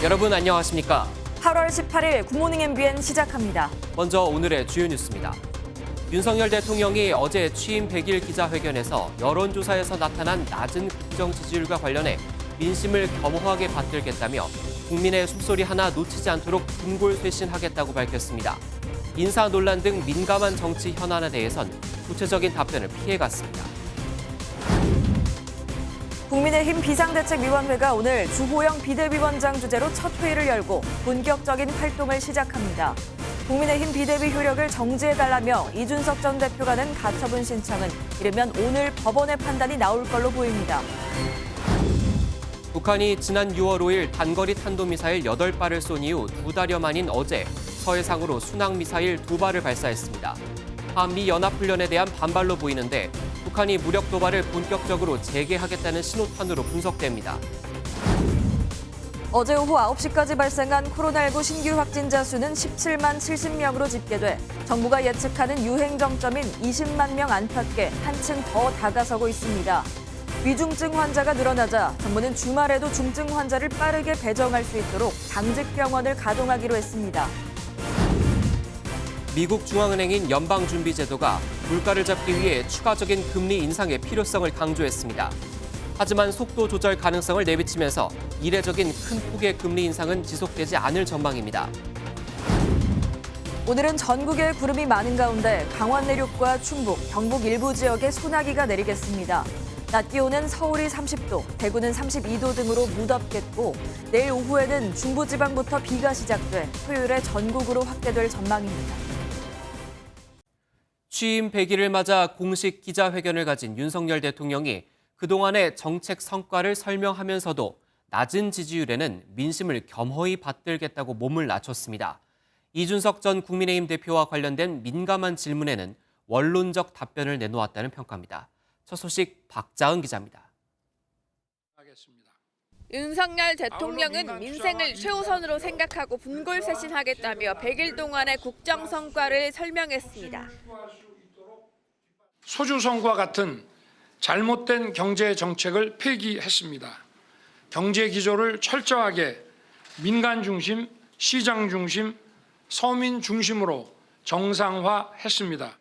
여러분 안녕하십니까? 8월 18일 굿모닝 MBN 시작합니다. 먼저 오늘의 주요 뉴스입니다. 윤석열 대통령이 어제 취임 100일 기자회견에서 여론조사에서 나타난 낮은 국정 지지율과 관련해 민심을 겸허하게 받들겠다며 국민의 숨소리 하나 놓치지 않도록 분골쇄신하겠다고 밝혔습니다. 인사 논란 등 민감한 정치 현안에 대해선 구체적인 답변을 피해갔습니다. 국민의힘 비상대책위원회가 오늘 주호영 비대위원장 주재로 첫 회의를 열고 본격적인 활동을 시작합니다. 국민의힘 비대위 효력을 정지해달라며 이준석 전 대표가 낸 가처분 신청은 이르면 오늘 법원의 판단이 나올 걸로 보입니다. 북한이 지난 6월 5일 단거리 탄도미사일 8발을 쏜 이후 2달여 만인 어제 서해상으로 순항미사일 2발을 발사했습니다. 한미 연합훈련에 대한 반발로 보이는데 북한이 무력 도발을 본격적으로 재개하겠다는 신호탄으로 분석됩니다. 어제 오후 9시까지 발생한 코로나19 신규 확진자 수는 17만 70명으로 집계돼 정부가 예측하는 유행 정점인 20만 명 안팎에 한층 더 다가서고 있습니다. 위중증 환자가 늘어나자 정부는 주말에도 중증 환자를 빠르게 배정할 수 있도록 당직 병원을 가동하기로 했습니다. 미국 중앙은행인 연방준비제도가 물가를 잡기 위해 추가적인 금리 인상의 필요성을 강조했습니다. 하지만 속도 조절 가능성을 내비치면서 이례적인 큰 폭의 금리 인상은 지속되지 않을 전망입니다. 오늘은 전국에 구름이 많은 가운데 강원 내륙과 충북, 경북 일부 지역에 소나기가 내리겠습니다. 낮 기온은 서울이 30도, 대구는 32도 등으로 무덥겠고 내일 오후에는 중부지방부터 비가 시작돼 토요일에 전국으로 확대될 전망입니다. 취임 100일을 맞아 공식 기자회견을 가진 윤석열 대통령이 그동안의 정책 성과를 설명하면서도 낮은 지지율에는 민심을 겸허히 받들겠다고 몸을 낮췄습니다. 이준석 전 국민의힘 대표와 관련된 민감한 질문에는 원론적 답변을 내놓았다는 평가입니다. 첫 소식 박자은 기자입니다. 윤석열 대통령은 민생을 최우선으로 생각하고 분골쇄신하겠다며 100일 동안의 국정 성과를 설명했습니다. 소주성과 같은 잘못된 경제 정책을 폐기했습니다. 경제 기조를 철저하게 민간 중심, 시장 중심, 서민 중심으로 정상화했습니다.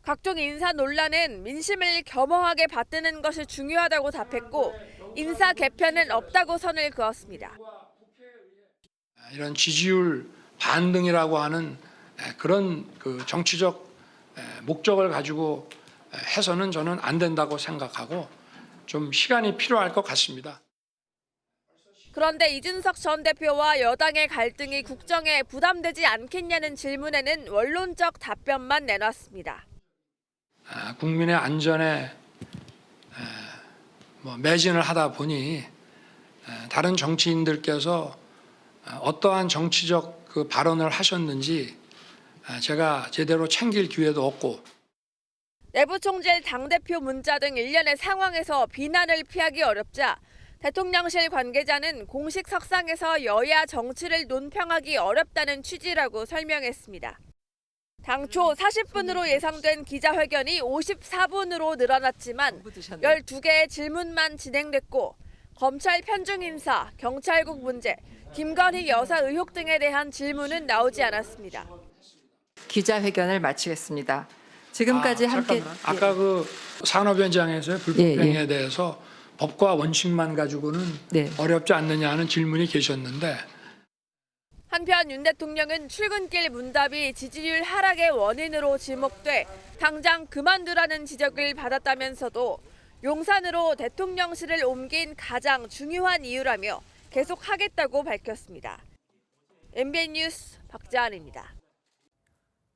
각종 인사 논란은 민심을 겸허하게 받드는 것이 중요하다고 답했고 인사 개편은 없다고 선을 그었습니다. 이런 지지율 반등이라고 하는 그런 정치적 목적을 가지고 해서는 저는 안 된다고 생각하고 좀 시간이 필요할 것 같습니다. 그런데 이준석 전 대표와 여당의 갈등이 국정에 부담되지 않겠냐는 질문에는 원론적 답변만 내놨습니다. 국민의 안전에 매진을 하다 보니 다른 정치인들께서 어떠한 정치적 그 발언을 하셨는지 제가 제대로 챙길 기회도 없고 내부 총질 당대표 문자 등 일련의 상황에서 비난을 피하기 어렵자 대통령실 관계자는 공식 석상에서 여야 정치를 논평하기 어렵다는 취지라고 설명했습니다. 당초 40분으로 예상된 기자회견이 54분으로 늘어났지만 12개의 질문만 진행됐고 검찰 편중 인사, 경찰국 문제, 김건희 여사 의혹 등에 대한 질문은 나오지 않았습니다. 기자회견을 마치겠습니다. 지금까지 함께 아까 그 산업 현장에서의 불법행위에 대해서 법과 원칙만 가지고는 어렵지 않느냐는 질문이 계셨는데 한편 윤 대통령은 출근길 문답이 지지율 하락의 원인으로 지목돼 당장 그만두라는 지적을 받았다면서도 용산으로 대통령실을 옮긴 가장 중요한 이유라며 계속 하겠다고 밝혔습니다. MBN 뉴스 박자은입니다.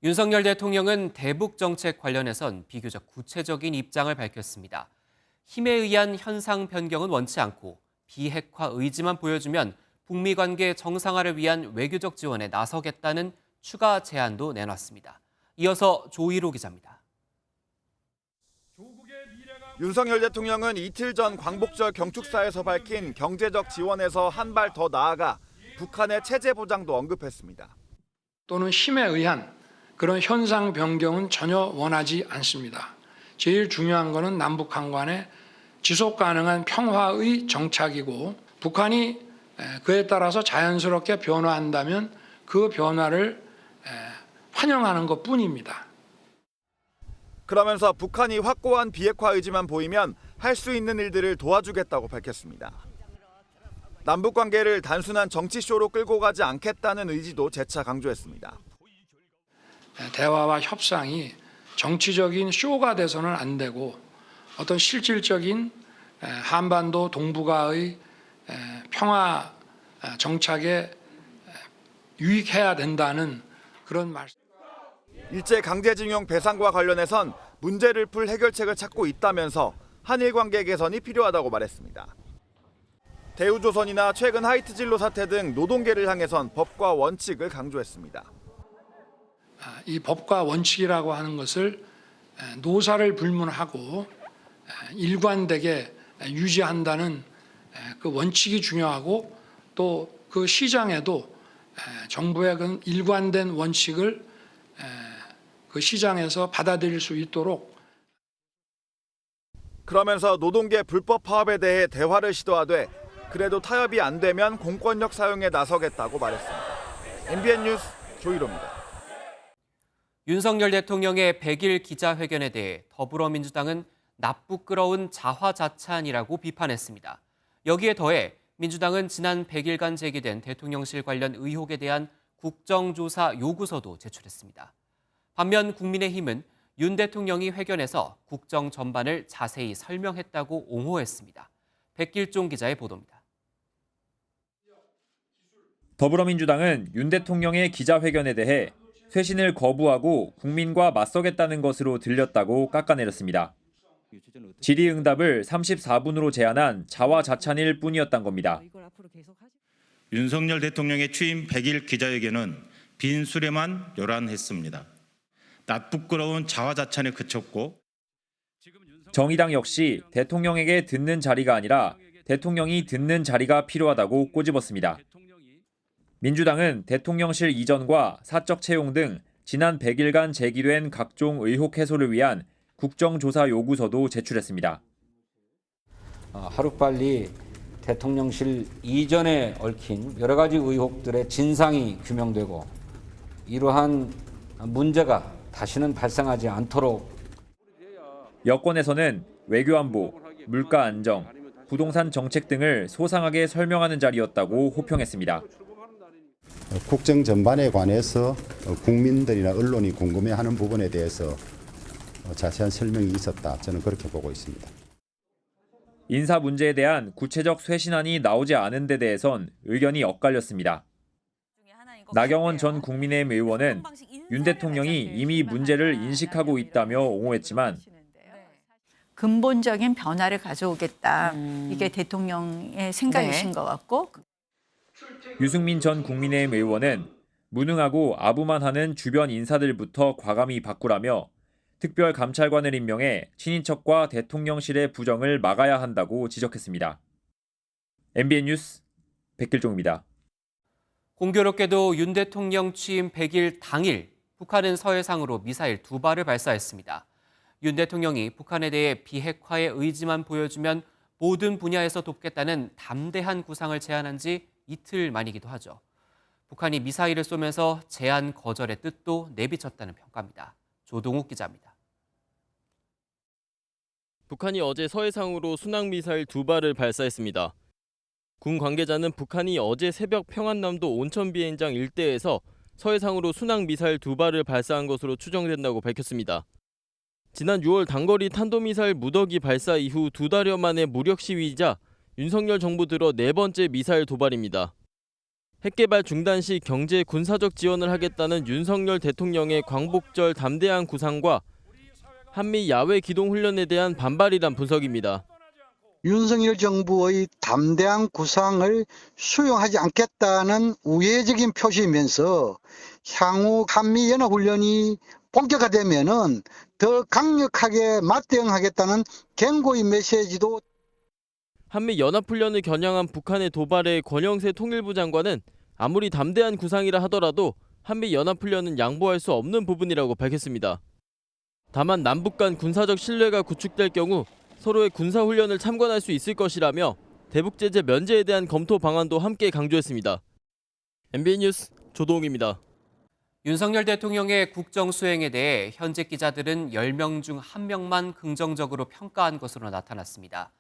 윤석열 대통령은 대북 정책 관련해선 비교적 구체적인 입장을 밝혔습니다. 힘에 의한 현상 변경은 원치 않고 비핵화 의지만 보여주면 북미 관계 정상화를 위한 외교적 지원에 나서겠다는 추가 제안도 내놨습니다. 이어서 조희로 기자입니다. 윤석열 대통령은 이틀 전 광복절 경축사에서 밝힌 경제적 지원에서 한 발 더 나아가 북한의 체제 보장도 언급했습니다. 또는 힘에 의한 그런 현상 변경은 전혀 원하지 않습니다. 제일 중요한 것은 남북 한 간의 지속 가능한 평화의 정착이고 북한이 그에 따라서 자연스럽게 변화한다면 그 변화를 환영하는 것뿐입니다. 그러면서 북한이 확고한 비핵화 의지만 보이면 할 수 있는 일들을 도와주겠다고 밝혔습니다. 남북 관계를 단순한 정치 쇼로 끌고 가지 않겠다는 의지도 재차 강조했습니다. 대화와 협상이 정치적인 쇼가 돼서는 안 되고 어떤 실질적인 한반도 동북아의 평화 정착에 유익해야 된다는 그런 말씀. 일제 강제징용 배상과 관련해선 문제를 풀 해결책을 찾고 있다면서 한일 관계 개선이 필요하다고 말했습니다. 대우조선이나 최근 하이트진로 사태 등 노동계를 향해선 법과 원칙을 강조했습니다. 이 법과 원칙이라고 하는 것을 노사를 불문하고 일관되게 유지한다는 그 원칙이 중요하고 또 그 시장에도 정부의 그 일관된 원칙을 그 시장에서 받아들일 수 있도록. 그러면서 노동계 불법 파업에 대해 대화를 시도하되 그래도 타협이 안 되면 공권력 사용에 나서겠다고 말했습니다. MBN 뉴스 조희로입니다. 윤석열 대통령의 100일 기자회견에 대해 더불어민주당은 납부끄러운 자화자찬이라고 비판했습니다. 여기에 더해 민주당은 지난 100일간 제기된 대통령실 관련 의혹에 대한 국정조사 요구서도 제출했습니다. 반면 국민의힘은 윤 대통령이 회견에서 국정 전반을 자세히 설명했다고 옹호했습니다. 백길종 기자의 보도입니다. 더불어민주당은 윤 대통령의 기자회견에 대해 쇄신을 거부하고 국민과 맞서겠다는 것으로 들렸다고 깎아내렸습니다. 질의응답을 34분으로 제한한 자화자찬일 뿐이었던 겁니다. 윤석열 대통령의 취임 100일 기자회견은 빈 수레만 요란했습니다. 낯부끄러운 자화자찬에 그쳤고 정의당 역시 대통령에게 듣는 자리가 아니라 대통령이 듣는 자리가 필요하다고 꼬집었습니다. 민주당은 대통령실 이전과 사적 채용 등 지난 100일간 제기된 각종 의혹 해소를 위한 국정조사 요구서도 제출했습니다. 하루빨리 대통령실 이전에 얽힌 여러 가지 의혹들의 진상이 규명되고 이러한 문제가 다시는 발생하지 않도록. 여권에서는 외교안보, 물가 안정, 부동산 정책 등을 소상하게 설명하는 자리였다고 호평했습니다. 국정 전반에 관해서 국민들이나 언론이 궁금해하는 부분에 대해서 자세한 설명이 있었다. 저는 그렇게 보고 있습니다. 인사 문제에 대한 구체적 쇄신안이 나오지 않은 데 대해선 의견이 엇갈렸습니다. 나경원 전 국민의힘 의원은 윤 대통령이 이미 문제를 인식하고 있다며 옹호했지만 근본적인 변화를 가져오겠다. 이게 대통령의 생각이신 것 같고. 유승민 전 국민의힘 의원은 무능하고 아부만하는 주변 인사들부터 과감히 바꾸라며 특별감찰관을 임명해 친인척과 대통령실의 부정을 막아야 한다고 지적했습니다. MBN 뉴스 백길종입니다. 공교롭게도 윤 대통령 취임 100일 당일 북한은 서해상으로 미사일 2발을 발사했습니다. 윤 대통령이 북한에 대해 비핵화의 의지만 보여주면 모든 분야에서 돕겠다는 담대한 구상을 제안한 지 이틀 만이기도 하죠. 북한이 미사일을 쏘면서 제안 거절의 뜻도 내비쳤다는 평가입니다. 조동욱 기자입니다. 북한이 어제 서해상으로 순항미사일 2발을 발사했습니다. 군 관계자는 북한이 어제 새벽 평안남도 온천비행장 일대에서 서해상으로 순항미사일 2발을 발사한 것으로 추정된다고 밝혔습니다. 지난 6월 단거리 탄도미사일 무더기 발사 이후 2달여 만에 무력 시위이자 윤석열 정부 들어 4번째 미사일 도발입니다. 핵개발 중단 시 경제 군사적 지원을 하겠다는 윤석열 대통령의 광복절 담대한 구상과 한미 야외 기동 훈련에 대한 반발이란 분석입니다. 윤석열 정부의 담대한 구상을 수용하지 않겠다는 우회적인 표시이면서 향후 한미 연합 훈련이 본격화되면은 더 강력하게 맞대응하겠다는 경고의 메시지도. 한미 연합 훈련을 겨냥한 북한의 도발에 권영세 통일부 장관은 아무리 담대한 구상이라 하더라도 한미 연합 훈련은 양보할 수 없는 부분이라고 밝혔습니다. 다만 남북 간 군사적 신뢰가 구축될 경우 서로의 군사훈련을 참관할 수 있을 것이라며 대북 제재 면제에 대한 검토 방안도 함께 강조했습니다. MBN 뉴스 조동욱입니다. 윤석열 대통령의 국정 수행에 대해 현직 기자들은 10명 중 1명만 긍정적으로 평가한 것으로 나타났습니다.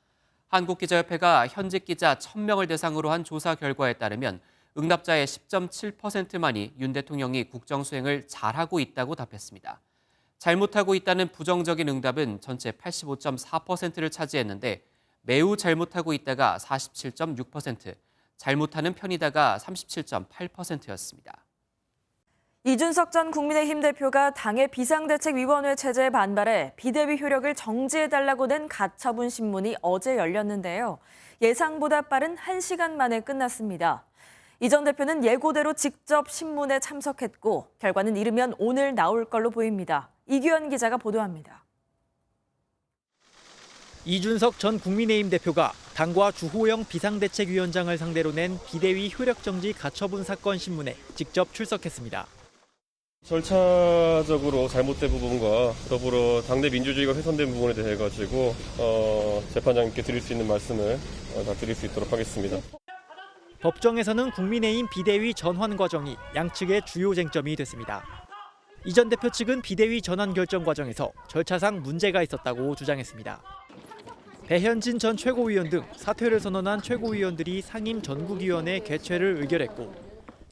한국기자협회가 현직 기자 1000명을 대상으로 한 조사 결과에 따르면 응답자의 10.7%만이 윤 대통령이 국정 수행을 잘하고 있다고 답했습니다. 잘못하고 있다는 부정적인 응답은 전체 85.4%를 차지했는데 매우 잘못하고 있다가 47.6%, 잘못하는 편이다가 37.8%였습니다. 이준석 전 국민의힘 대표가 당의 비상대책위원회 체제에 반발해 비대위 효력을 정지해달라고 낸 가처분 신문이 어제 열렸는데요. 예상보다 빠른 1시간 만에 끝났습니다. 이 전 대표는 예고대로 직접 신문에 참석했고 결과는 이르면 오늘 나올 걸로 보입니다. 이규현 기자가 보도합니다. 이준석 전 국민의힘 대표가 당과 주호영 비상대책위원장을 상대로 낸 비대위 효력정지 가처분 사건 신문에 직접 출석했습니다. 절차적으로 잘못된 부분과 더불어 당내 민주주의가 훼손된 부분에 대해 가지고 재판장님께 드릴 수 있는 말씀을 다 드릴 수 있도록 하겠습니다. 법정에서는 국민의힘 비대위 전환 과정이 양측의 주요 쟁점이 됐습니다. 이 전 대표 측은 비대위 전환 결정 과정에서 절차상 문제가 있었다고 주장했습니다. 배현진 전 최고위원 등 사퇴를 선언한 최고위원들이 상임 전국위원회 개최를 의결했고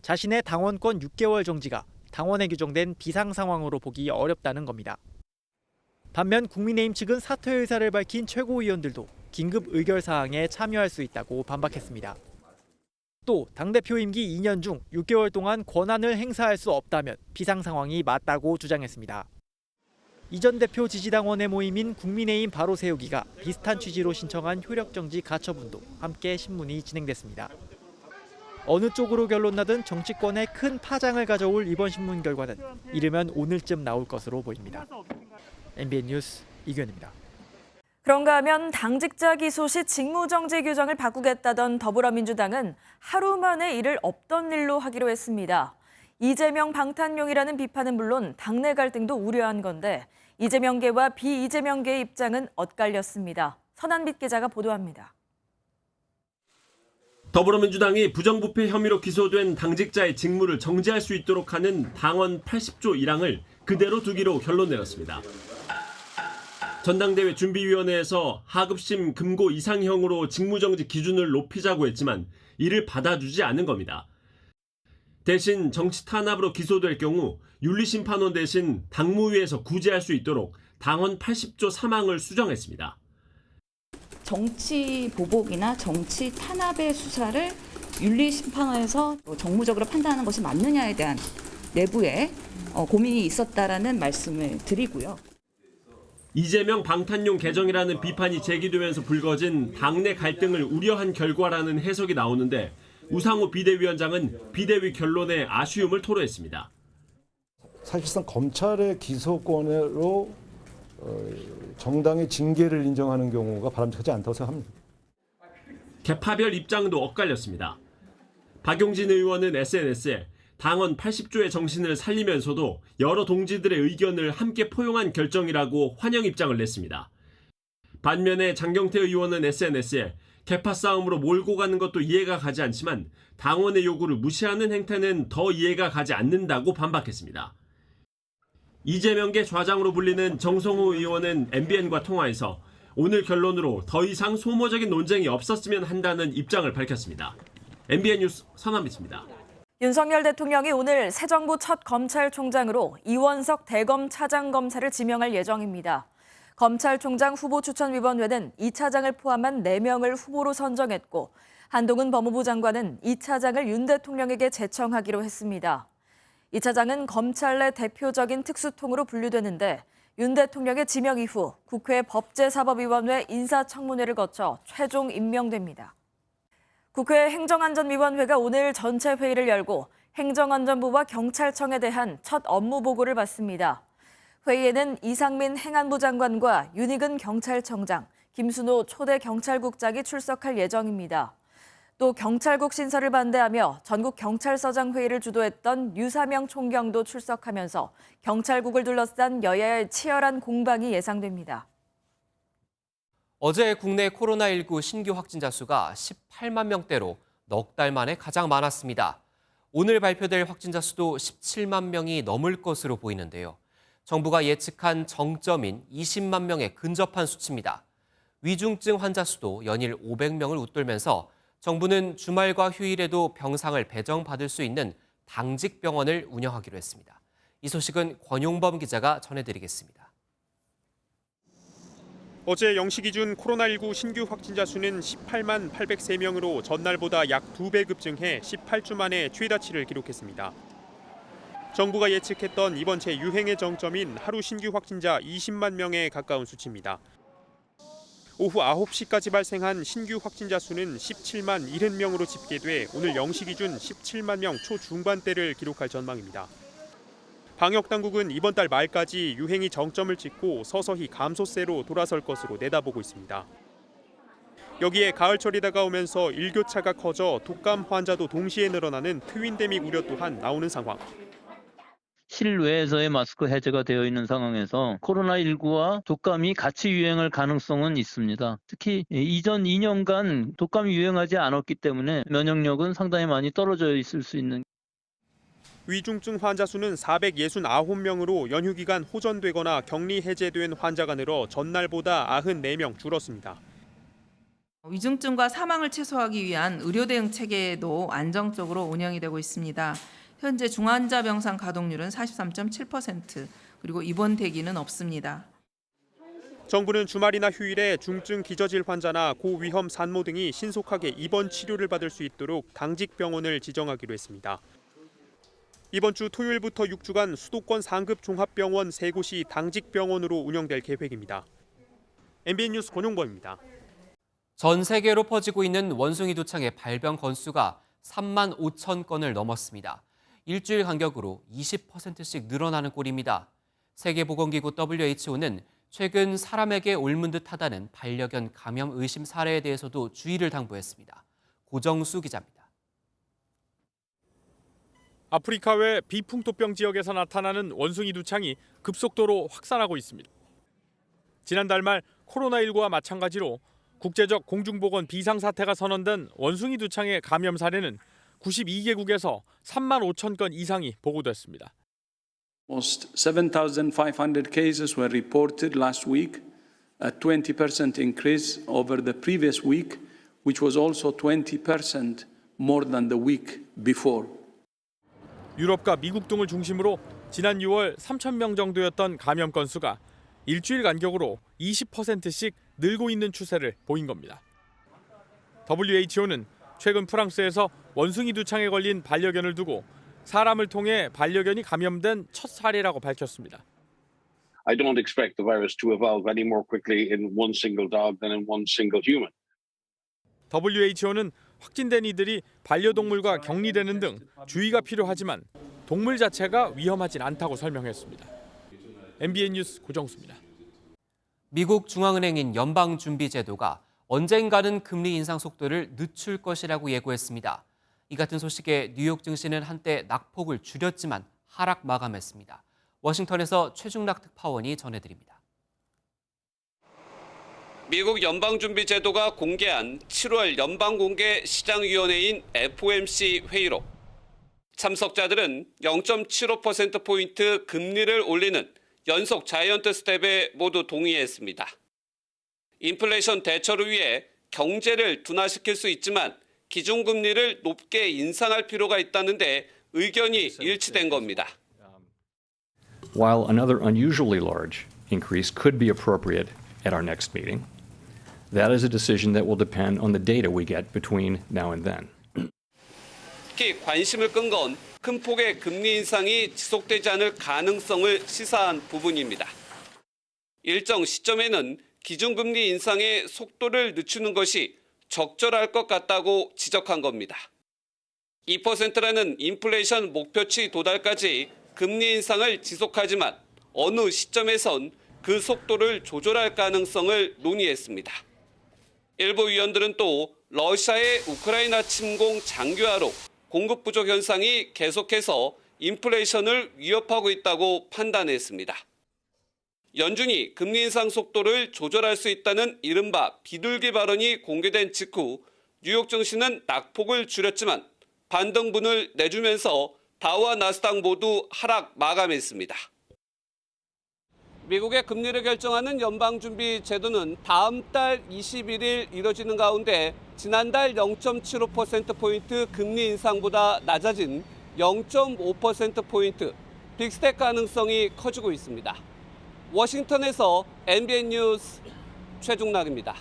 자신의 당원권 6개월 정지가 당원에 규정된 비상 상황으로 보기 어렵다는 겁니다. 반면 국민의힘 측은 사퇴 의사를 밝힌 최고위원들도 긴급 의결 사항에 참여할 수 있다고 반박했습니다. 또 당대표 임기 2년 중 6개월 동안 권한을 행사할 수 없다면 비상 상황이 맞다고 주장했습니다. 이 전 대표 지지당원의 모임인 국민의힘 바로 세우기가 비슷한 취지로 신청한 효력정지 가처분도 함께 신문이 진행됐습니다. 어느 쪽으로 결론 나든 정치권에 큰 파장을 가져올 이번 신문 결과는 이르면 오늘쯤 나올 것으로 보입니다. MBN 뉴스 이규현입니다. 그런가 하면 당직자 기소 시 직무정지 규정을 바꾸겠다던 더불어민주당은 하루 만에 이를 없던 일로 하기로 했습니다. 이재명 방탄용이라는 비판은 물론 당내 갈등도 우려한 건데 이재명계와 비이재명계의 입장은 엇갈렸습니다. 선한빛 기자가 보도합니다. 더불어민주당이 부정부패 혐의로 기소된 당직자의 직무를 정지할 수 있도록 하는 당원 80조 1항을 그대로 두기로 결론 내렸습니다. 전당대회 준비위원회에서 하급심 금고 이상형으로 직무정지 기준을 높이자고 했지만 이를 받아주지 않은 겁니다. 대신 정치 탄압으로 기소될 경우 윤리심판원 대신 당무위에서 구제할 수 있도록 당원 80조 3항을 수정했습니다. 정치 보복이나 정치 탄압의 수사를 윤리심판원에서 정무적으로 판단하는 것이 맞느냐에 대한 내부에 고민이 있었다라는 말씀을 드리고요. 이재명 방탄용 개정이라는 비판이 제기되면서 불거진 당내 갈등을 우려한 결과라는 해석이 나오는데 우상호 비대위원장은 비대위 결론에 아쉬움을 토로했습니다. 사실상 검찰의 기소권으로 정당의 징계를 인정하는 경우가 바람직하지 않다고 생각합니다. 계파별 입장도 엇갈렸습니다. 박용진 의원은 SNS에 당원 80조의 정신을 살리면서도 여러 동지들의 의견을 함께 포용한 결정이라고 환영 입장을 냈습니다. 반면에 장경태 의원은 SNS에 계파 싸움으로 몰고 가는 것도 이해가 가지 않지만 당원의 요구를 무시하는 행태는 더 이해가 가지 않는다고 반박했습니다. 이재명계 좌장으로 불리는 정성호 의원은 MBN과 통화에서 오늘 결론으로 더 이상 소모적인 논쟁이 없었으면 한다는 입장을 밝혔습니다. MBN 뉴스 선한빛입니다. 윤석열 대통령이 오늘 새 정부 첫 검찰총장으로 이원석 대검 차장검사를 지명할 예정입니다. 검찰총장 후보추천위원회는 이 차장을 포함한 4명을 후보로 선정했고 한동훈 법무부 장관은 이 차장을 윤 대통령에게 제청하기로 했습니다. 이 차장은 검찰 내 대표적인 특수통으로 분류되는데 윤 대통령의 지명 이후 국회 법제사법위원회 인사청문회를 거쳐 최종 임명됩니다. 국회 행정안전위원회가 오늘 전체 회의를 열고 행정안전부와 경찰청에 대한 첫 업무 보고를 받습니다. 회의에는 이상민 행안부 장관과 윤희근 경찰청장, 김순호 초대 경찰국장이 출석할 예정입니다. 또 경찰국 신설을 반대하며 전국 경찰서장 회의를 주도했던 유사명 총경도 출석하면서 경찰국을 둘러싼 여야의 치열한 공방이 예상됩니다. 어제 국내 코로나19 신규 확진자 수가 18만 명대로 넉 달 만에 가장 많았습니다. 오늘 발표될 확진자 수도 17만 명이 넘을 것으로 보이는데요. 정부가 예측한 정점인 20만 명에 근접한 수치입니다. 위중증 환자 수도 연일 500명을 웃돌면서 정부는 주말과 휴일에도 병상을 배정받을 수 있는 당직 병원을 운영하기로 했습니다. 이 소식은 권용범 기자가 전해드리겠습니다. 어제 0시 기준 코로나19 신규 확진자 수는 18만 803명으로 전날보다 약 2배 급증해 18주 만에 최다치를 기록했습니다. 정부가 예측했던 이번 채 유행의 정점인 하루 신규 확진자 20만 명에 가까운 수치입니다. 오후 9시까지 발생한 신규 확진자 수는 17만 70명으로 집계돼 오늘 0시 기준 17만 명 초중반대를 기록할 전망입니다. 방역당국은 이번 달 말까지 유행이 정점을 찍고 서서히 감소세로 돌아설 것으로 내다보고 있습니다. 여기에 가을철이 다가오면서 일교차가 커져 독감 환자도 동시에 늘어나는 트윈데믹 우려 또한 나오는 상황. 실외에서의 마스크 해제가 되어 있는 상황에서 코로나19와 독감이 같이 유행할 가능성은 있습니다. 특히 이전 2년간 독감이 유행하지 않았기 때문에 면역력은 상당히 많이 떨어져 있을 수 있는. 위중증 환자 수는 469명으로 연휴 기간 호전되거나 격리 해제된 환자가 늘어 전날보다 94명 줄었습니다. 위중증과 사망을 최소화하기 위한 의료 대응 체계도 안정적으로 운영이 되고 있습니다. 현재 중환자 병상 가동률은 43.7%, 그리고 입원 대기는 없습니다. 정부는 주말이나 휴일에 중증 기저질 환자나 고위험 산모 등이 신속하게 입원 치료를 받을 수 있도록 당직 병원을 지정하기로 했습니다. 이번 주 토요일부터 6주간 수도권 상급 종합병원 3곳이 당직 병원으로 운영될 계획입니다. MBN 뉴스 권용범입니다. 전 세계로 퍼지고 있는 원숭이 두창의 발병 건수가 3만 5천 건을 넘었습니다. 일주일 간격으로 20%씩 늘어나는 꼴입니다. 세계보건기구 WHO는 최근 사람에게 옮은 듯하다는 반려견 감염 의심 사례에 대해서도 주의를 당부했습니다. 고정수 기자입니다. 아프리카 외 비풍토병 지역에서 나타나는 원숭이 두창이 급속도로 확산하고 있습니다. 지난달 말 코로나19와 마찬가지로 국제적 공중보건 비상사태가 선언된 원숭이 두창의 감염 사례는 92개국에서 3만 5천 건 이상이 보고됐습니다. Almost 7,500 cases were reported last week, a 20% increase over the previous week, which was also 20% more than the week before. 유럽과 미국 등을 중심으로 지난 6월 3천 명 정도였던 감염 건수가 일주일 간격으로 20%씩 늘고 있는 추세를 보인 겁니다. WHO는 최근 프랑스에서 원숭이 두창에 걸린 반려견을 두고 사람을 통해 반려견이 감염된 첫 사례라고 밝혔습니다. I don't expect the virus to evolve any more quickly in one single dog than in one single human. WHO는 확진된 이들이 반려동물과 격리되는 등 주의가 필요하지만 동물 자체가 위험하진 않다고 설명했습니다. MBN 뉴스 고정수입니다. 미국 중앙은행인 연방준비제도가 언젠가는 금리 인상 속도를 늦출 것이라고 예고했습니다. 이 같은 소식에 뉴욕 증시는 한때 낙폭을 줄였지만 하락 마감했습니다. 워싱턴에서 최중락 특파원이 전해드립니다. 미국 연방준비제도가 공개한 7월 연방공개시장위원회인 FOMC 회의록. 참석자들은 0.75%포인트 금리를 올리는 연속 자이언트 스텝에 모두 동의했습니다. 인플레이션 대처를 위해 경제를 둔화시킬 수 있지만 기준금리를 높게 인상할 필요가 있다는데 의견이 일치된 겁니다. While another unusually large increase could be appropriate at our next meeting, that is a decision that will depend on the data we get between now and then. 특히 관심을 끈 건 큰 폭의 금리 인상이 지속되지 않을 가능성을 시사한 부분입니다. 일정 시점에는 기준금리 인상의 속도를 늦추는 것이 적절할 것 같다고 지적한 겁니다. 2%라는 인플레이션 목표치 도달까지 금리 인상을 지속하지만 어느 시점에선 그 속도를 조절할 가능성을 논의했습니다. 일부 위원들은 또 러시아의 우크라이나 침공 장기화로 공급 부족 현상이 계속해서 인플레이션을 위협하고 있다고 판단했습니다. 연준이 금리 인상 속도를 조절할 수 있다는 이른바 비둘기 발언이 공개된 직후 뉴욕 증시는 낙폭을 줄였지만 반등분을 내주면서 다우와 나스닥 모두 하락 마감했습니다. 미국의 금리를 결정하는 연방준비제도는 다음 달 21일 이뤄지는 가운데 지난달 0.75%포인트 금리 인상보다 낮아진 0.5%포인트 빅스텝 가능성이 커지고 있습니다. 워싱턴에서 MBN 뉴스 최중락입니다.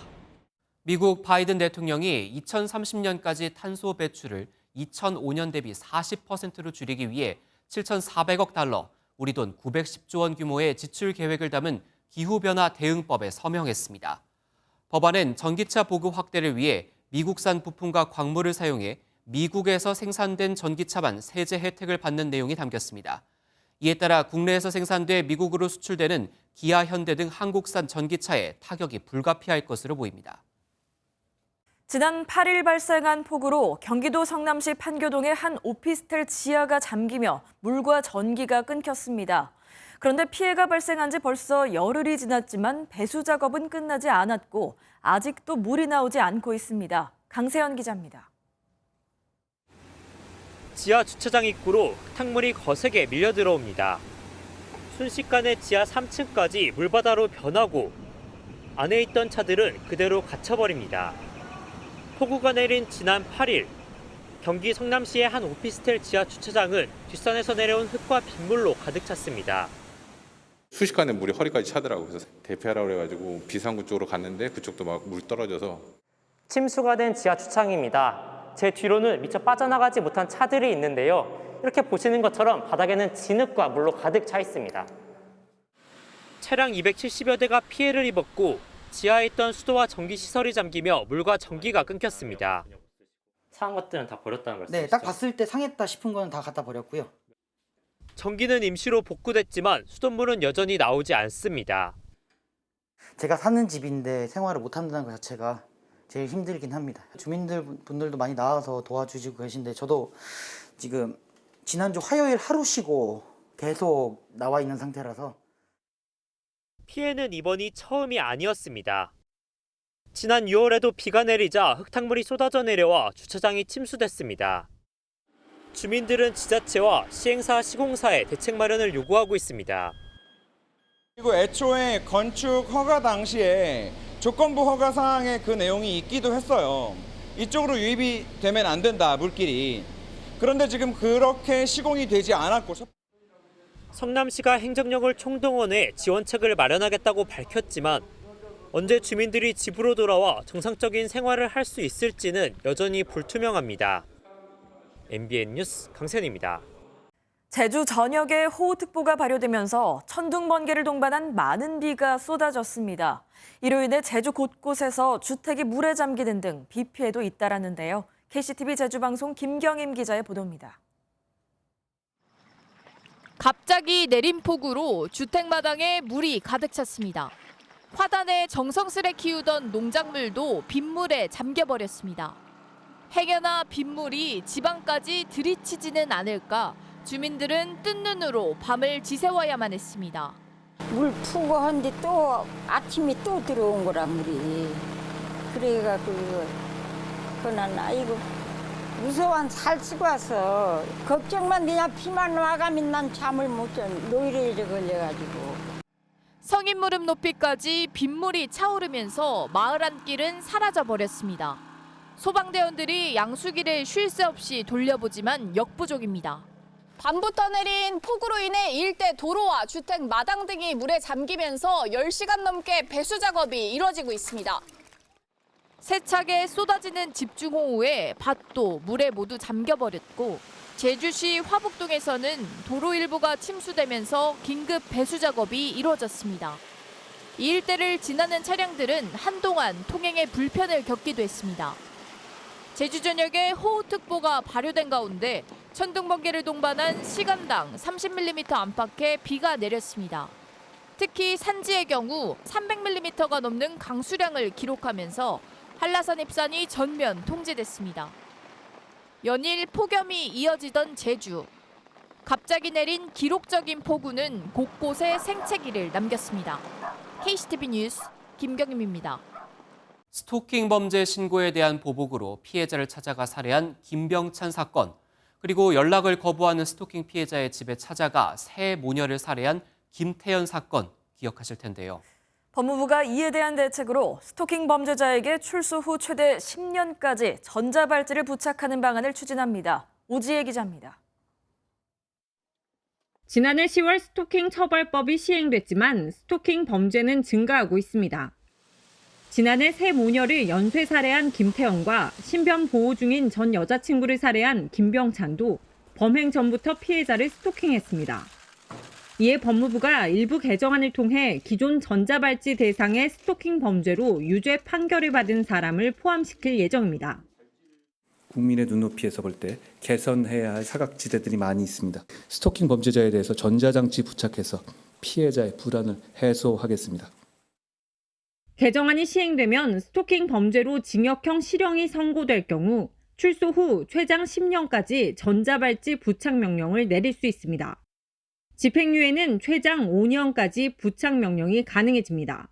미국 바이든 대통령이 2030년까지 탄소 배출을 2005년 대비 40%로 줄이기 위해 7,400억 달러, 우리 돈 910조 원 규모의 지출 계획을 담은 기후변화 대응법에 서명했습니다. 법안은 전기차 보급 확대를 위해 미국산 부품과 광물을 사용해 미국에서 생산된 전기차만 세제 혜택을 받는 내용이 담겼습니다. 이에 따라 국내에서 생산돼 미국으로 수출되는 기아, 현대 등 한국산 전기차에 타격이 불가피할 것으로 보입니다. 지난 8일 발생한 폭우로 경기도 성남시 판교동의 한 오피스텔 지하가 잠기며 물과 전기가 끊겼습니다. 그런데 피해가 발생한 지 벌써 열흘이 지났지만 배수 작업은 끝나지 않았고 아직도 물이 나오지 않고 있습니다. 강세현 기자입니다. 지하 주차장 입구로 흙탕물이 거세게 밀려 들어옵니다. 순식간에 지하 3층까지 물바다로 변하고 안에 있던 차들은 그대로 갇혀버립니다. 폭우가 내린 지난 8일, 경기 성남시의 한 오피스텔 지하 주차장은 뒷산에서 내려온 흙과 빗물로 가득 찼습니다. 순식간에 물이 허리까지 차더라고요. 그래서 대피하라고 그래가지고 비상구 쪽으로 갔는데 그쪽도 막 물 떨어져서. 침수가 된 지하 주차장입니다. 제 뒤로는 미처 빠져나가지 못한 차들이 있는데요. 이렇게 보시는 것처럼 바닥에는 진흙과 물로 가득 차 있습니다. 차량 270여 대가 피해를 입었고 지하에 있던 수도와 전기시설이 잠기며 물과 전기가 끊겼습니다. 상한 것들은 다 버렸다는 말씀이시죠? 네, 딱 봤을 때 상했다 싶은 거는 다 갖다 버렸고요. 전기는 임시로 복구됐지만 수돗물은 여전히 나오지 않습니다. 제가 사는 집인데 생활을 못 한다는 것 자체가 제일 힘들긴 합니다. 주민분들도 많이 나와서 도와주시고 계신데 저도 지금 지난주 화요일 하루 쉬고 계속 나와 있는 상태라서. 피해는 이번이 처음이 아니었습니다. 지난 6월에도 비가 내리자 흙탕물이 쏟아져 내려와 주차장이 침수됐습니다. 주민들은 지자체와 시행사 시공사에 대책 마련을 요구하고 있습니다. 그리고 애초에 건축 허가 당시에 조건부 허가 사항에 그 내용이 있기도 했어요. 이쪽으로 유입이 되면 안 된다, 물길이. 그런데 지금 그렇게 시공이 되지 않았고. 성남시가 행정력을 총동원해 지원책을 마련하겠다고 밝혔지만 언제 주민들이 집으로 돌아와 정상적인 생활을 할 수 있을지는 여전히 불투명합니다. MBN 뉴스 강세현입니다. 제주 전역에 호우특보가 발효되면서 천둥, 번개를 동반한 많은 비가 쏟아졌습니다. 이로 인해 제주 곳곳에서 주택이 물에 잠기는 등 비 피해도 잇따랐는데요. KCTV 제주방송 김경임 기자의 보도입니다. 갑자기 내린 폭우로 주택마당에 물이 가득 찼습니다. 화단에 정성스레 키우던 농작물도 빗물에 잠겨버렸습니다. 행여나 빗물이 지방까지 들이치지는 않을까 주민들은 뜬 눈으로 밤을 지새워야만 했습니다. 물 푸고 한데 또 아침에 또 들어온 거라 물이. 그래가지고 그난 아이고 무서워 살찌고 와서 걱정만 그냥 비만 와가면 난 잠을 못 자. 노이로에 걸려가지고. 성인 무릎 높이까지 빗물이 차오르면서 마을 안길은 사라져버렸습니다. 소방대원들이 양수기를 쉴 새 없이 돌려보지만 역부족입니다. 밤부터 내린 폭우로 인해 일대 도로와 주택 마당 등이 물에 잠기면서 10시간 넘게 배수 작업이 이뤄지고 있습니다. 세차게 쏟아지는 집중호우에 밭도 물에 모두 잠겨버렸고 제주시 화북동에서는 도로 일부가 침수되면서 긴급 배수 작업이 이루어졌습니다. 이 일대를 지나는 차량들은 한동안 통행에 불편을 겪기도 했습니다. 제주 전역에 호우특보가 발효된 가운데 천둥, 번개를 동반한 시간당 30mm 안팎의 비가 내렸습니다. 특히 산지의 경우 300mm가 넘는 강수량을 기록하면서 한라산 입산이 전면 통제됐습니다. 연일 폭염이 이어지던 제주. 갑자기 내린 기록적인 폭우는 곳곳에 생채기를 남겼습니다. KCTV 뉴스 김경임입니다. 스토킹 범죄 신고에 대한 보복으로 피해자를 찾아가 살해한 김병찬 사건, 그리고 연락을 거부하는 스토킹 피해자의 집에 찾아가 새 모녀를 살해한 김태연 사건 기억하실 텐데요. 법무부가 이에 대한 대책으로 스토킹 범죄자에게 출소 후 최대 10년까지 전자발찌를 부착하는 방안을 추진합니다. 오지혜 기자입니다. 지난해 10월 스토킹 처벌법이 시행됐지만 스토킹 범죄는 증가하고 있습니다. 지난해 새 모녀를 연쇄 살해한 김태형과 신변 보호 중인 전 여자친구를 살해한 김병찬도 범행 전부터 피해자를 스토킹했습니다. 이에 법무부가 일부 개정안을 통해 기존 전자발찌 대상의 스토킹 범죄로 유죄 판결을 받은 사람을 포함시킬 예정입니다. 국민의 눈높이에서 볼 때 개선해야 할 사각지대들이 많이 있습니다. 스토킹 범죄자에 대해서 전자장치 부착해서 피해자의 불안을 해소하겠습니다. 개정안이 시행되면 스토킹 범죄로 징역형 실형이 선고될 경우 출소 후 최장 10년까지 전자발찌 부착 명령을 내릴 수 있습니다. 집행유예는 최장 5년까지 부착 명령이 가능해집니다.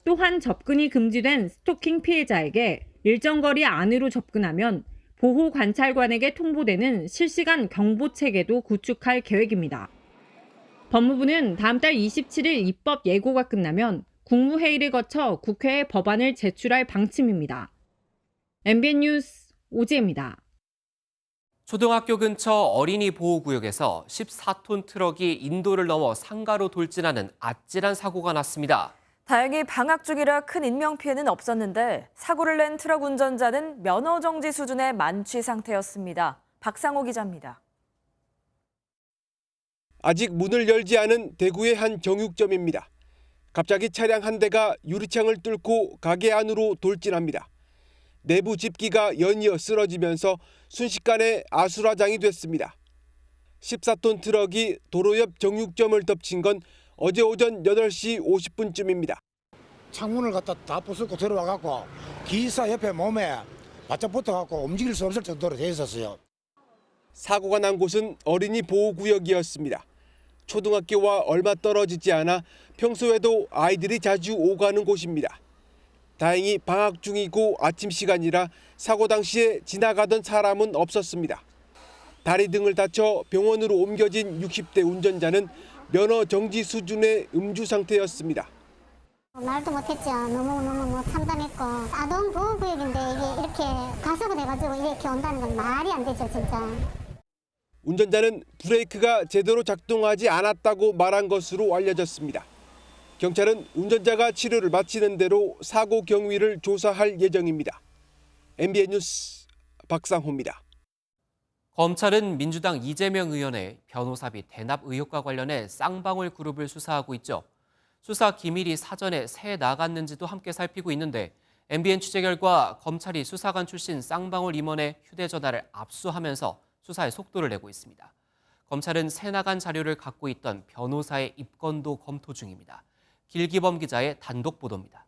또한 접근이 금지된 스토킹 피해자에게 일정 거리 안으로 접근하면 보호관찰관에게 통보되는 실시간 경보체계도 구축할 계획입니다. 법무부는 다음 달 27일 입법 예고가 끝나면 국무회의를 거쳐 국회에 법안을 제출할 방침입니다. MBN 뉴스 오지혜입니다. 초등학교 근처 어린이 보호구역에서 14톤 트럭이 인도를 넘어 상가로 돌진하는 아찔한 사고가 났습니다. 다행히 방학 중이라 큰 인명피해는 없었는데 사고를 낸 트럭 운전자는 면허 정지 수준의 만취 상태였습니다. 박상호 기자입니다. 아직 문을 열지 않은 대구의 한 정육점입니다. 갑자기 차량 한 대가 유리창을 뚫고 가게 안으로 돌진합니다. 내부 집기가 연이어 쓰러지면서 순식간에 아수라장이 됐습니다. 14톤 트럭이 도로 옆 정육점을 덮친 건 어제 오전 8시 50분쯤입니다. 창문을 갖다 다 부수고 들어와갖고 기사 옆에 몸에 바짝 붙어갖고 움직일 수 없을 정도로 돼 있었어요. 사고가 난 곳은 어린이 보호구역이었습니다. 초등학교와 얼마 떨어지지 않아 평소에도 아이들이 자주 오가는 곳입니다. 다행히 방학 중이고 아침 시간이라 사고 당시에 지나가던 사람은 없었습니다. 다리 등을 다쳐 병원으로 옮겨진 60대 운전자는 면허 정지 수준의 음주 상태였습니다. 말도 못했죠. 너무 참담했고 아동 보호구역인데 이게 이렇게 가속을 해가지고 이렇게 온다는 건 말이 안 되죠, 진짜. 운전자는 브레이크가 제대로 작동하지 않았다고 말한 것으로 알려졌습니다. 경찰은 운전자가 치료를 마치는 대로 사고 경위를 조사할 예정입니다. MBN 뉴스 박상호입니다. 검찰은 민주당 이재명 의원의 변호사비 대납 의혹과 관련해 쌍방울 그룹을 수사하고 있죠. 수사 기밀이 사전에 새 나갔는지도 함께 살피고 있는데 MBN 취재 결과 검찰이 수사관 출신 쌍방울 임원의 휴대전화를 압수하면서 수사에 속도를 내고 있습니다. 검찰은 새 나간 자료를 갖고 있던 변호사의 입건도 검토 중입니다. 길기범 기자의 단독 보도입니다.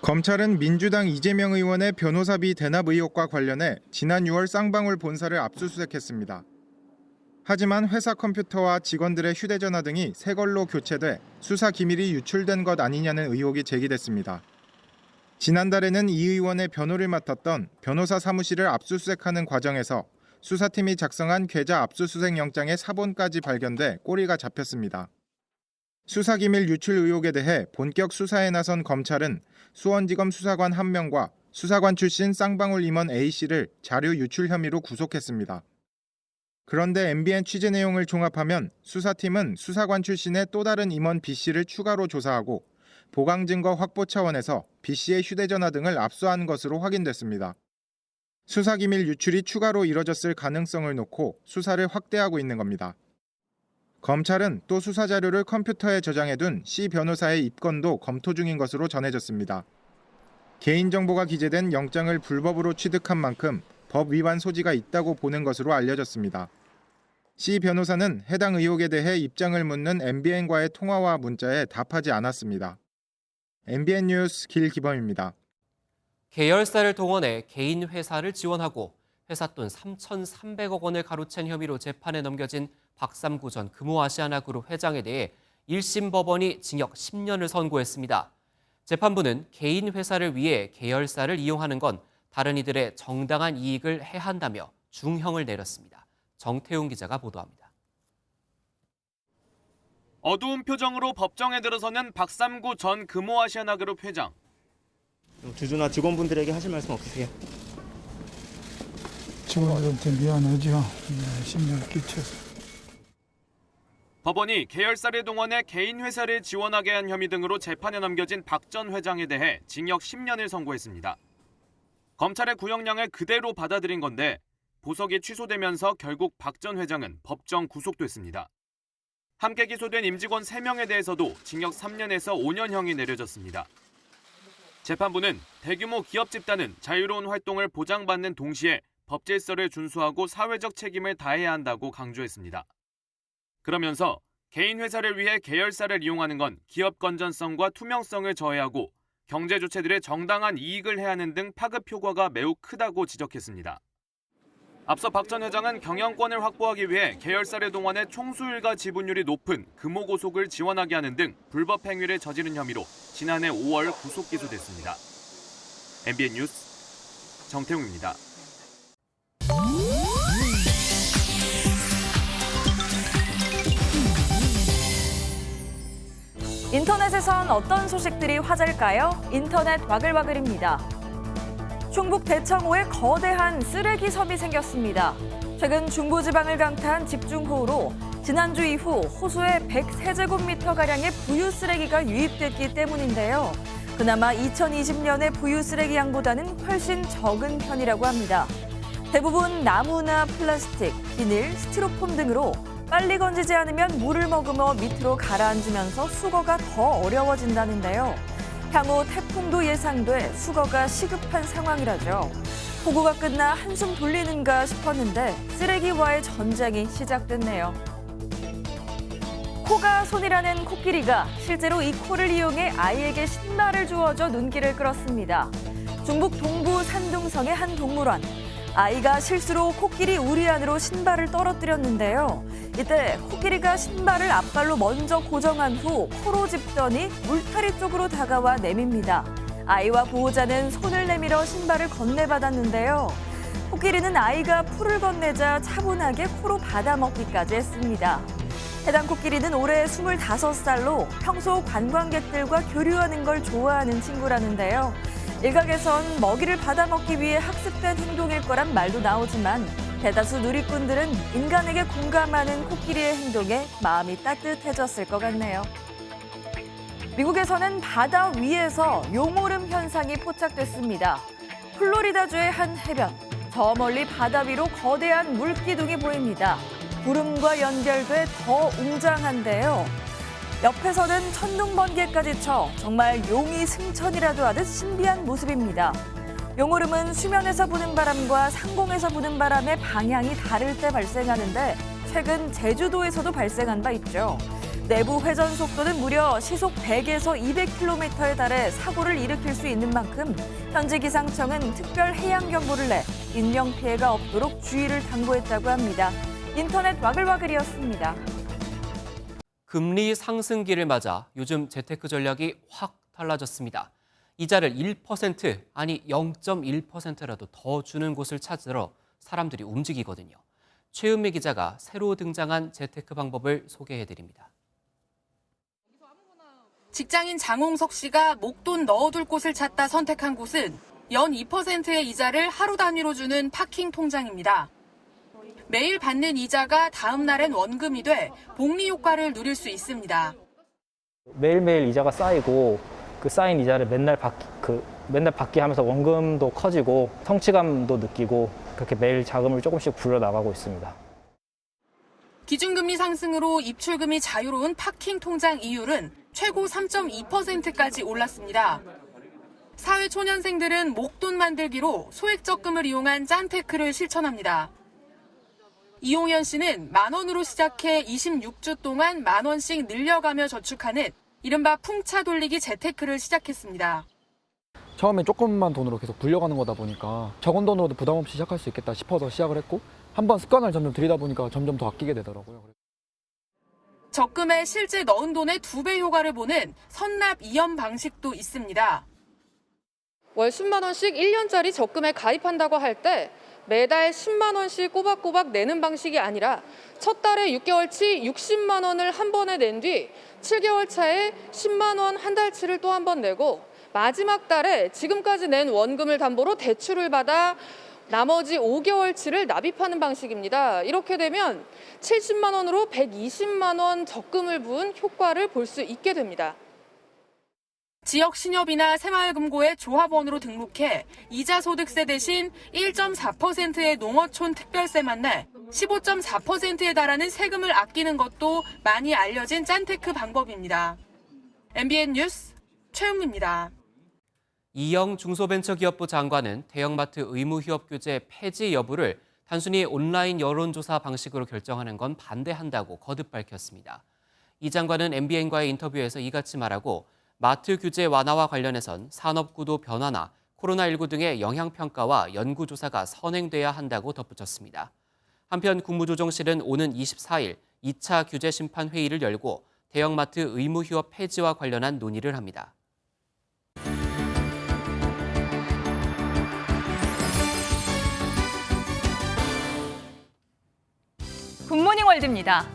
검찰은 민주당 이재명 의원의 변호사비 대납 의혹과 관련해 지난 6월 쌍방울 본사를 압수수색했습니다. 하지만 회사 컴퓨터와 직원들의 휴대전화 등이 새 걸로 교체돼 수사 기밀이 유출된 것 아니냐는 의혹이 제기됐습니다. 지난달에는 이 의원의 변호를 맡았던 변호사 사무실을 압수수색하는 과정에서 수사팀이 작성한 계좌 압수수색 영장의 사본까지 발견돼 꼬리가 잡혔습니다. 수사기밀 유출 의혹에 대해 본격 수사에 나선 검찰은 수원지검 수사관 1명과 수사관 출신 쌍방울 임원 A씨를 자료 유출 혐의로 구속했습니다. 그런데 MBN 취재 내용을 종합하면 수사팀은 수사관 출신의 또 다른 임원 B씨를 추가로 조사하고 보강 증거 확보 차원에서 B씨의 휴대전화 등을 압수한 것으로 확인됐습니다. 수사기밀 유출이 추가로 이뤄졌을 가능성을 놓고 수사를 확대하고 있는 겁니다. 검찰은 또 수사 자료를 컴퓨터에 저장해둔 C 변호사의 입건도 검토 중인 것으로 전해졌습니다. 개인정보가 기재된 영장을 불법으로 취득한 만큼 법 위반 소지가 있다고 보는 것으로 알려졌습니다. C 변호사는 해당 의혹에 대해 입장을 묻는 MBN과의 통화와 문자에 답하지 않았습니다. MBN 뉴스 길기범입니다. 계열사를 동원해 개인 회사를 지원하고 회사 돈 3,300억 원을 가로챈 혐의로 재판에 넘겨진 박삼구 전 금호아시아나그룹 회장에 대해 1심 법원이 징역 10년을 선고했습니다. 재판부는 개인 회사를 위해 계열사를 이용하는 건 다른 이들의 정당한 이익을 해한다며 중형을 내렸습니다. 정태웅 기자가 보도합니다. 어두운 표정으로 법정에 들어서는 박삼구 전 금호아시아나그룹 회장. 주주나 직원분들에게 하실 말씀 없으세요? 직원들한테 미안하죠. 심려를 끼쳐서. 법원이 계열사를 동원해 개인 회사를 지원하게 한 혐의 등으로 재판에 넘겨진 박 전 회장에 대해 징역 10년을 선고했습니다. 검찰의 구형량을 그대로 받아들인 건데 보석이 취소되면서 결국 박 전 회장은 법정 구속됐습니다. 함께 기소된 임직원 3명에 대해서도 징역 3년에서 5년형이 내려졌습니다. 재판부는 대규모 기업 집단은 자유로운 활동을 보장받는 동시에 법 질서를 준수하고 사회적 책임을 다해야 한다고 강조했습니다. 그러면서 개인 회사를 위해 계열사를 이용하는 건 기업 건전성과 투명성을 저해하고 경제 주체들의 정당한 이익을 해하는 등 파급 효과가 매우 크다고 지적했습니다. 앞서 박 전 회장은 경영권을 확보하기 위해 계열사를 동원해 총수율과 지분율이 높은 금호고속을 지원하게 하는 등 불법 행위를 저지른 혐의로 지난해 5월 구속 기소됐습니다. MBN 뉴스 정태웅입니다. 인터넷에선 어떤 소식들이 화제일까요? 인터넷 와글와글입니다. 충북 대청호에 거대한 쓰레기 섬이 생겼습니다. 최근 중부지방을 강타한 집중호우로 지난주 이후 호수에 103제곱미터가량의 부유 쓰레기가 유입됐기 때문인데요. 그나마 2020년의 부유 쓰레기 양보다는 훨씬 적은 편이라고 합니다. 대부분 나무나 플라스틱, 비닐, 스티로폼 등으로 빨리 건지지 않으면 물을 머금어 밑으로 가라앉으면서 수거가 더 어려워진다는데요. 향후 태풍도 예상돼 수거가 시급한 상황이라죠. 폭우가 끝나 한숨 돌리는가 싶었는데 쓰레기와의 전쟁이 시작됐네요. 코가 손이라는 코끼리가 실제로 이 코를 이용해 아이에게 신발을 주워줘 눈길을 끌었습니다. 중북 동부 산둥성의 한 동물원. 아이가 실수로 코끼리 우리 안으로 신발을 떨어뜨렸는데요. 이때 코끼리가 신발을 앞발로 먼저 고정한 후 코로 짚더니 울타리 쪽으로 다가와 내밉니다. 아이와 보호자는 손을 내밀어 신발을 건네받았는데요. 코끼리는 아이가 풀을 건네자 차분하게 코로 받아먹기까지 했습니다. 해당 코끼리는 올해 25살로 평소 관광객들과 교류하는 걸 좋아하는 친구라는데요. 일각에선 먹이를 받아먹기 위해 학습된 행동일 거란 말도 나오지만 대다수 누리꾼들은 인간에게 공감하는 코끼리의 행동에 마음이 따뜻해졌을 것 같네요. 미국에서는 바다 위에서 용오름 현상이 포착됐습니다. 플로리다주의 한 해변, 저 멀리 바다 위로 거대한 물기둥이 보입니다. 구름과 연결돼 더 웅장한데요. 옆에서는 천둥 번개까지 쳐 정말 용이 승천이라도 하듯 신비한 모습입니다. 용오름은 수면에서 부는 바람과 상공에서 부는 바람의 방향이 다를 때 발생하는데 최근 제주도에서도 발생한 바 있죠. 내부 회전 속도는 무려 시속 100에서 200km에 달해 사고를 일으킬 수 있는 만큼 현지 기상청은 특별 해양 경보를 내 인명피해가 없도록 주의를 당부했다고 합니다. 인터넷 와글와글이었습니다. 금리 상승기를 맞아 요즘 재테크 전략이 확 달라졌습니다. 이자를 1% 아니 0.1%라도 더 주는 곳을 찾으러 사람들이 움직이거든요. 최은미 기자가 새로 등장한 재테크 방법을 소개해드립니다. 직장인 장홍석 씨가 목돈 넣어둘 곳을 찾다 선택한 곳은 연 2%의 이자를 하루 단위로 주는 파킹 통장입니다. 매일 받는 이자가 다음 날엔 원금이 돼 복리 효과를 누릴 수 있습니다. 매일매일 이자가 쌓이고 그 쌓인 이자를 맨날 받게 하면서 원금도 커지고 성취감도 느끼고 그렇게 매일 자금을 조금씩 불려나가고 있습니다. 기준금리 상승으로 입출금이 자유로운 파킹 통장 이율은 최고 3.2%까지 올랐습니다. 사회초년생들은 목돈 만들기로 소액 적금을 이용한 짠테크를 실천합니다. 이용현 씨는 10,000원으로 시작해 26주 동안 10,000원씩 늘려가며 저축하는 이른바 풍차 돌리기 재테크를 시작했습니다. 처음에 조금만 돈으로 계속 불려가는 거다 보니까 적은 돈으로도 부담 없이 시작할 수 있겠다 싶어서 시작을 했고 한번 습관을 점점 들이다 보니까 점점 더 아끼게 되더라고요. 적금에 실제 넣은 돈의 2배 효과를 보는 선납 이연 방식도 있습니다. 월 10만 원씩 1년짜리 적금에 가입한다고 할 때 매달 10만 원씩 꼬박꼬박 내는 방식이 아니라 첫 달에 6개월치 60만 원을 한 번에 낸 뒤 7개월 차에 10만 원 한 달치를 또 한 번 내고 마지막 달에 지금까지 낸 원금을 담보로 대출을 받아 나머지 5개월치를 납입하는 방식입니다. 이렇게 되면 70만 원으로 120만 원 적금을 부은 효과를 볼 수 있게 됩니다. 지역 신협이나 새마을금고에 조합원으로 등록해 이자소득세 대신 1.4%의 농어촌 특별세만 내 15.4%에 달하는 세금을 아끼는 것도 많이 알려진 짠테크 방법입니다. MBN 뉴스 최은미입니다. 이영 중소벤처기업부 장관은 대형마트 의무휴업 규제 폐지 여부를 단순히 온라인 여론조사 방식으로 결정하는 건 반대한다고 거듭 밝혔습니다. 이 장관은 MBN과의 인터뷰에서 이같이 말하고 마트 규제 완화와 관련해선 산업구도 변화나 코로나19 등의 영향평가와 연구조사가 선행돼야 한다고 덧붙였습니다. 한편 국무조정실은 오는 24일 2차 규제 심판 회의를 열고 대형마트 의무휴업 폐지와 관련한 논의를 합니다. 굿모닝 월드입니다.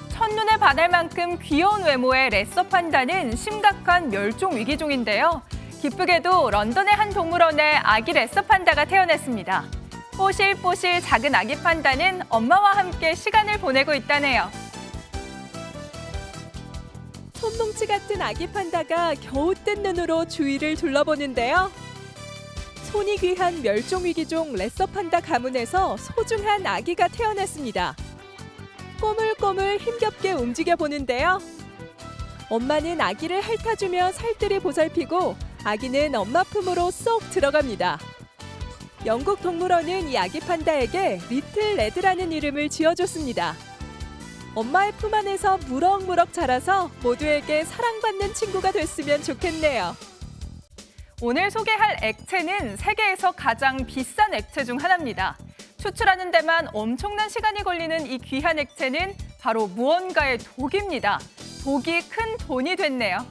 첫눈에 반할 만큼 귀여운 외모의 레서 판다는 심각한 멸종 위기종인데요. 기쁘게도 런던의 한 동물원에 아기 레서 판다가 태어났습니다. 뽀실뽀실 작은 아기 판다는 엄마와 함께 시간을 보내고 있다네요. 손뭉치 같은 아기 판다가 겨우 뜬 눈으로 주위를 둘러보는데요. 손이 귀한 멸종위기종 레서 판다 가문에서 소중한 아기가 태어났습니다. 꼬물꼬물 힘겹게 움직여 보는데요. 엄마는 아기를 핥아주며 살뜰히 보살피고 아기는 엄마 품으로 쏙 들어갑니다. 영국 동물원은 이 아기 판다에게 리틀 레드라는 이름을 지어줬습니다. 엄마의 품 안에서 무럭무럭 자라서 모두에게 사랑받는 친구가 됐으면 좋겠네요. 오늘 소개할 액체는 세계에서 가장 비싼 액체 중 하나입니다. 추출하는 데만 엄청난 시간이 걸리는 이 귀한 액체는 바로 무언가의 독입니다. 독이 큰 돈이 됐네요.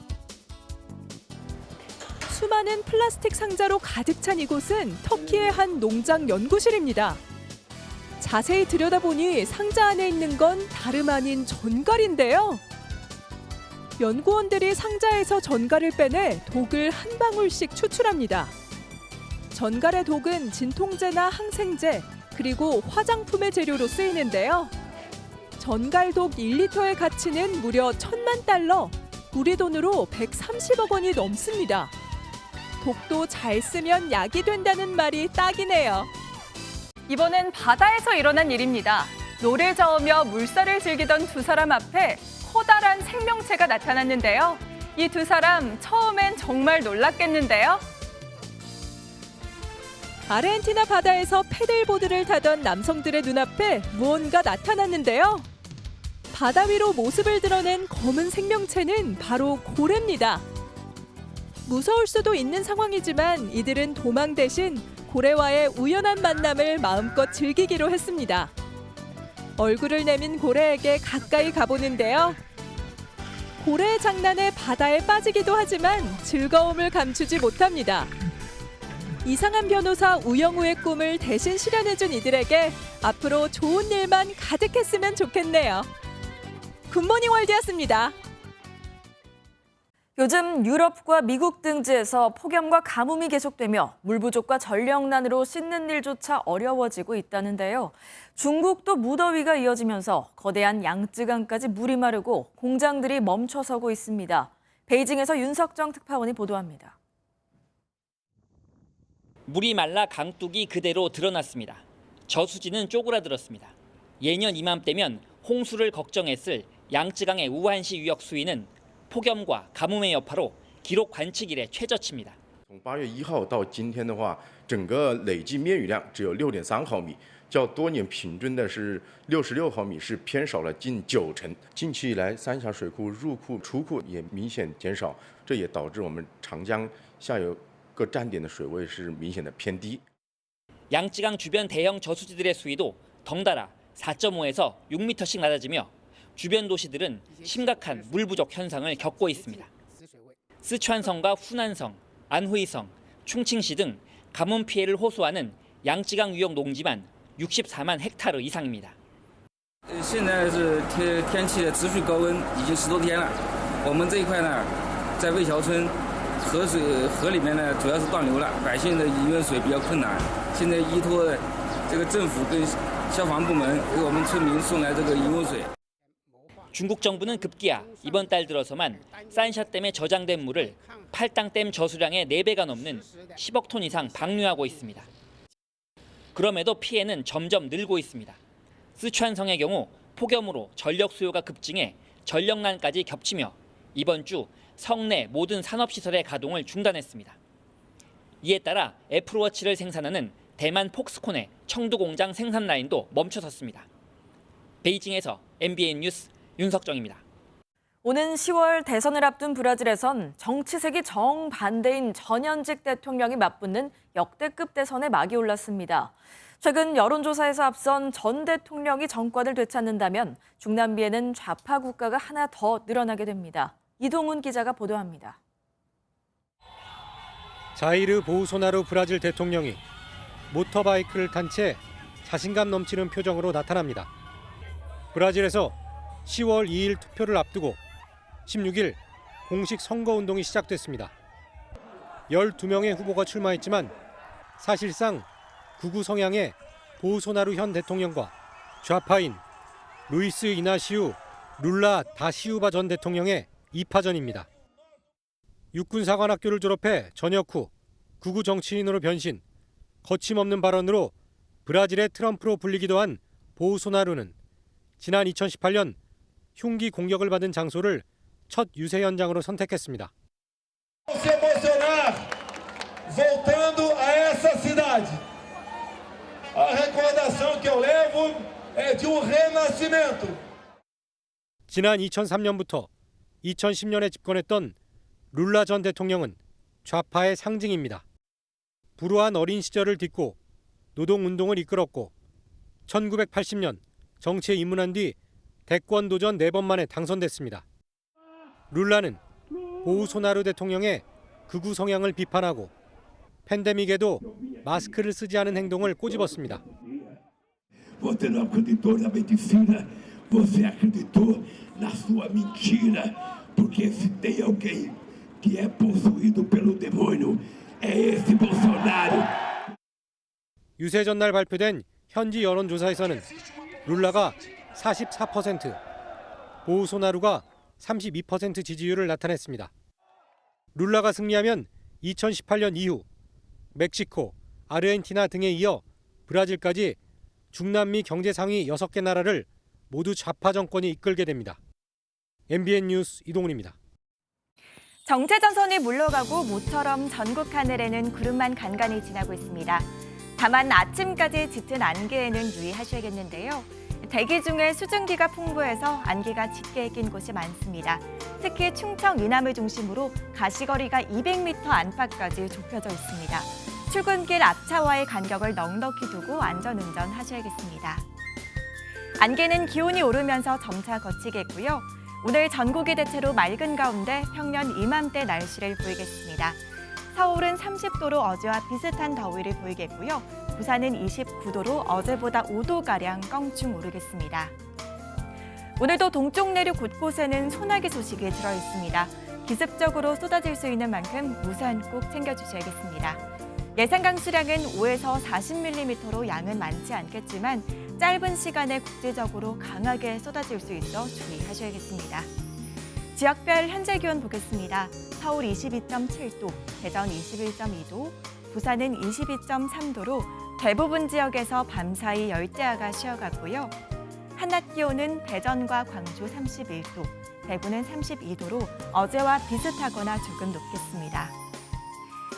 수많은 플라스틱 상자로 가득 찬 이곳은 터키의 한 농장 연구실입니다. 자세히 들여다보니 상자 안에 있는 건 다름 아닌 전갈인데요. 연구원들이 상자에서 전갈을 빼내 독을 한 방울씩 추출합니다. 전갈의 독은 진통제나 항생제, 그리고 화장품의 재료로 쓰이는데요. 전갈독 1리터의 가치는 무려 1,000만 달러, 우리 돈으로 130억 원이 넘습니다. 독도 잘 쓰면 약이 된다는 말이 딱이네요. 이번엔 바다에서 일어난 일입니다. 노를 저으며 물살을 즐기던 두 사람 앞에 커다란 생명체가 나타났는데요. 이 두 사람 처음엔 정말 놀랐겠는데요. 아르헨티나 바다에서 패들보드를 타던 남성들의 눈앞에 무언가 나타났는데요. 바다 위로 모습을 드러낸 검은 생명체는 바로 고래입니다. 무서울 수도 있는 상황이지만 이들은 도망 대신 고래와의 우연한 만남을 마음껏 즐기기로 했습니다. 얼굴을 내민 고래에게 가까이 가보는데요. 고래의 장난에 바다에 빠지기도 하지만 즐거움을 감추지 못합니다. 이상한 변호사 우영우의 꿈을 대신 실현해준 이들에게 앞으로 좋은 일만 가득했으면 좋겠네요. 굿모닝 월드였습니다. 요즘 유럽과 미국 등지에서 폭염과 가뭄이 계속되며 물 부족과 전력난으로 씻는 일조차 어려워지고 있다는데요. 중국도 무더위가 이어지면서 거대한 양쯔강까지 물이 마르고 공장들이 멈춰서고 있습니다. 베이징에서 윤석정 특파원이 보도합니다. 물이 말라 강둑이 그대로 드러났습니다. 저수지는 쪼그라들었습니다. 예년 이맘때면 홍수를 걱정했을 양쯔강의 우한시 유역 수위는 폭염과 가뭄의 여파로 기록 관측 이래 최저치입니다. 从8月1号到今天的话，整个累计面雨量只有 6.3毫米，较多年平均的是66毫米，是偏少了近90%。近期以来，三峡水库入库、出库也明显减少，这也导致我们长江下游各站点的水位是明显的偏低。 양쯔강 주변 대형 저수지들의 수위도 덩달아 4.5에서 6m씩 낮아지며 주변 도시들은 심각한 물 부족 현상을 겪고 있습니다. 스촨성과 후난성, 안후이성, 충칭시 등 가뭄 피해를 호소하는 양쯔강 유역 농지만 64만 헥타르 이상입니다. 现在是天气的持续高温已经10多天了，我们这一块呢，在魏桥村河里面呢主要是断流了，百姓的饮用水比较困难，现在依托这个政府跟消防部门给我们村民送来这个饮用水。 중국 정부는 급기야 이번 달 들어서만 산샤댐에 저장된 물을 팔당댐 저수량의 4배가 넘는 10억 톤 이상 방류하고 있습니다. 그럼에도 피해는 점점 늘고 있습니다. 스촨성의 경우 폭염으로 전력 수요가 급증해 전력난까지 겹치며 이번 주 성내 모든 산업시설의 가동을 중단했습니다. 이에 따라 애플워치를 생산하는 대만 폭스콘의 청두 공장 생산 라인도 멈춰섰습니다. 베이징에서 MBN 뉴스 윤석정입니다. 오는 10월 대선을 앞둔 브라질에선 정치색이 정반대인 전현직 대통령이 맞붙는 역대급 대선에 막이 올랐습니다. 최근 여론조사에서 앞선 전 대통령이 정권을 되찾는다면 중남미에는 좌파 국가가 하나 더 늘어나게 됩니다. 이동훈 기자가 보도합니다. 자이르 보우소나루 브라질 대통령이 모터바이크를 탄 채 자신감 넘치는 표정으로 나타납니다. 브라질에서 10월 2일 투표를 앞두고 16일 공식 선거운동이 시작됐습니다. 12명의 후보가 출마했지만 사실상 극우 성향의 보우소나루 현 대통령과 좌파인 루이스 이나시우 룰라 다시우바 전 대통령의 2파전입니다. 육군사관학교를 졸업해 전역 후 극우 정치인으로 변신, 거침없는 발언으로 브라질의 트럼프로 불리기도 한 보우소나루는 지난 2018년 흉기 공격을 받은 장소를 첫 유세 현장으로 선택했습니다. Voltando a essa cidade, a recordação que eu levo é de renascimento. 지난 2003년부터 2010년에 집권했던 룰라 전 대통령은 좌파의 상징입니다. 불우한 어린 시절을 딛고 노동운동을 이끌었고 1980년 정치에 입문한 뒤 대권 도전 4번 만에 당선됐습니다. 룰라는 보우소나루 대통령의 극우 성향을 비판하고 팬데믹에도 마스크를 쓰지 않은 행동을 꼬집었습니다. Você não acreditou na medicina, você acreditou na sua mentira, porque se tem alguém que é possuído pelo demônio, é esse Bolsonaro. 유세 전날 발표된 현지 여론조사에서는 룰라가 44%, 보우소나루가 32% 지지율을 나타냈습니다. 룰라가 승리하면 2018년 이후 멕시코, 아르헨티나 등에 이어 브라질까지 중남미 경제 상위 6개 나라를 모두 좌파 정권이 이끌게 됩니다. MBN 뉴스 이동훈입니다. 정체전선이 물러가고 모처럼 전국 하늘에는 구름만 간간히 지나고 있습니다. 다만 아침까지 짙은 안개에는 유의하셔야겠는데요. 대기 중에 수증기가 풍부해서 안개가 짙게 낀 곳이 많습니다. 특히 충청 이남을 중심으로 가시거리가 200m 안팎까지 좁혀져 있습니다. 출근길 앞차와의 간격을 넉넉히 두고 안전운전 하셔야겠습니다. 안개는 기온이 오르면서 점차 걷히겠고요. 오늘 전국이 대체로 맑은 가운데 평년 이맘때 날씨를 보이겠습니다. 서울은 30도로 어제와 비슷한 더위를 보이겠고요. 부산은 29도로 어제보다 5도가량 껑충 오르겠습니다. 오늘도 동쪽 내륙 곳곳에는 소나기 소식이 들어있습니다. 기습적으로 쏟아질 수 있는 만큼 우산 꼭 챙겨주셔야겠습니다. 예상 강수량은 5에서 40mm로 양은 많지 않겠지만 짧은 시간에 국지적으로 강하게 쏟아질 수 있어 주의하셔야겠습니다. 지역별 현재 기온 보겠습니다. 서울 22.7도, 대전 21.2도, 부산은 22.3도로 대부분 지역에서 밤사이 열대야가 쉬어가고요. 한낮 기온은 대전과 광주 31도, 대구는 32도로 어제와 비슷하거나 조금 높겠습니다.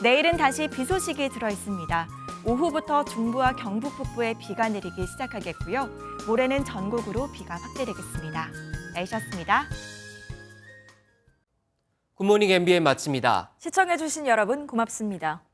내일은 다시 비 소식이 들어있습니다. 오후부터 중부와 경북 북부에 비가 내리기 시작하겠고요. 모레는 전국으로 비가 확대되겠습니다. 날씨였습니다. 굿모닝 MBN 마칩니다. 시청해주신 여러분 고맙습니다.